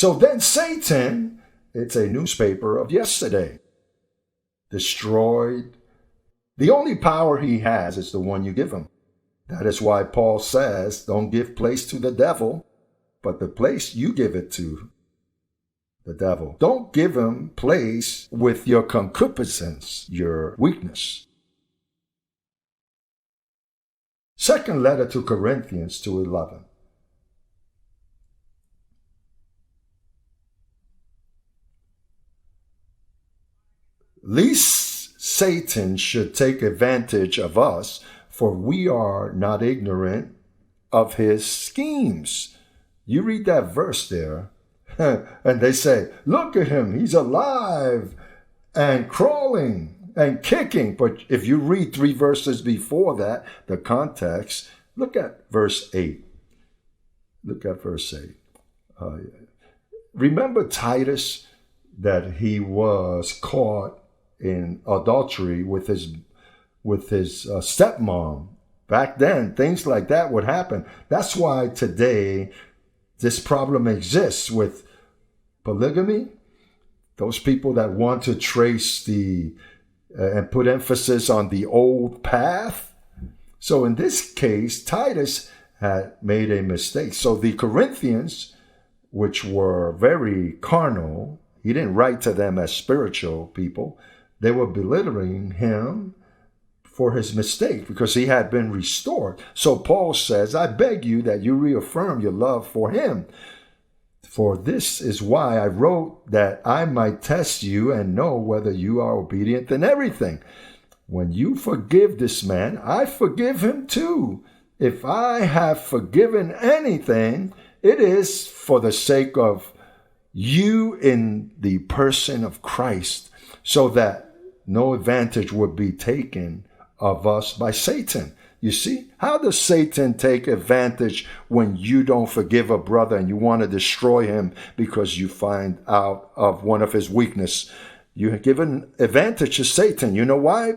So then Satan, it's a newspaper of yesterday, destroyed. The only power he has is the one you give him. That is why Paul says, don't give place to the devil, but the place you give it to the devil. Don't give him place with your concupiscence, your weakness. Second letter to Corinthians 2:11. Lest Satan should take advantage of us, for we are not ignorant of his schemes. You read that verse there, and they say, look at him, he's alive and crawling and kicking. But if you read 3 verses before that, the context, look at verse 8. Look at verse 8. Remember Titus, that he was caught in adultery with his stepmom. Back then, things like that would happen. That's why today this problem exists with polygamy. Those people that want to trace and put emphasis on the old path. So in this case, Titus had made a mistake. So the Corinthians, which were very carnal, he didn't write to them as spiritual people. They were belittling him for his mistake because he had been restored. So Paul says, I beg you that you reaffirm your love for him. For this is why I wrote, that I might test you and know whether you are obedient in everything. When you forgive this man, I forgive him too. If I have forgiven anything, it is for the sake of you in the person of Christ, so that no advantage would be taken of us by Satan. You see, how does Satan take advantage when you don't forgive a brother and you want to destroy him because you find out of one of his weakness? You have given advantage to Satan. You know why?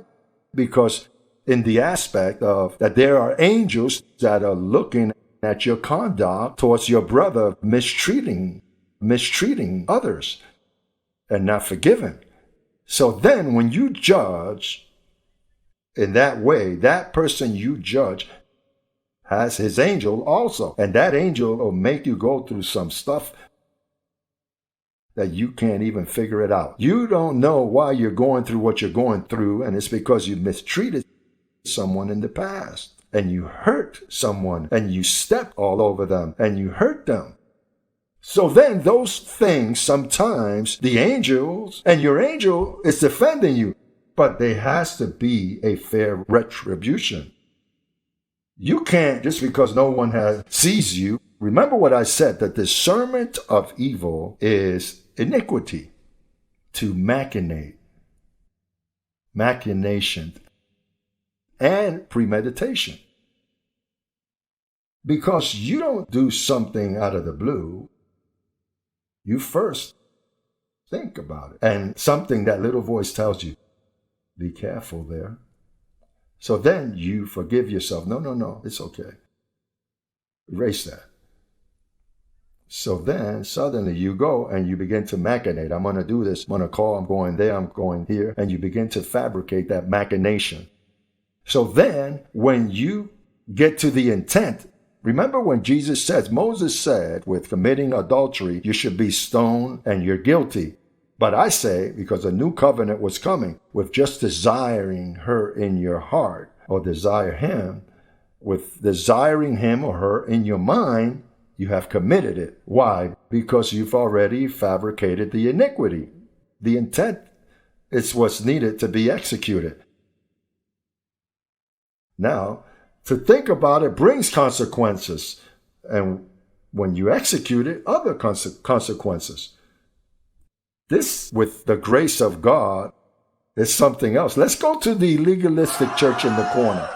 Because in the aspect of that there are angels that are looking at your conduct towards your brother, mistreating others and not forgiving. So then when you judge in that way, that person you judge has his angel also. And that angel will make you go through some stuff that you can't even figure it out. You don't know why you're going through what you're going through, and it's because you mistreated someone in the past, and you hurt someone, and you stepped all over them, and you hurt them. So then those things, sometimes the angels, and your angel is defending you, but there has to be a fair retribution. You can't, just because no one sees you. Remember what I said, that discernment of evil is iniquity, to machination, and premeditation. Because you don't do something out of the blue. You first think about it. And something, that little voice tells you, be careful there. So then you forgive yourself. No, it's okay. Erase that. So then suddenly you go and you begin to machinate. I'm going to do this. I'm going to call. I'm going there. I'm going here. And you begin to fabricate that machination. So then when you get to the intent, remember when Moses said, with committing adultery, you should be stoned and you're guilty. But I say, because a new covenant was coming, with just desiring her in your heart, or desire him, with desiring him or her in your mind, you have committed it. Why? Because you've already fabricated the iniquity. The intent is what's needed to be executed. Now, to think about it brings consequences. And when you execute it, other consequences. This, with the grace of God, is something else. Let's go to the legalistic church in the corner.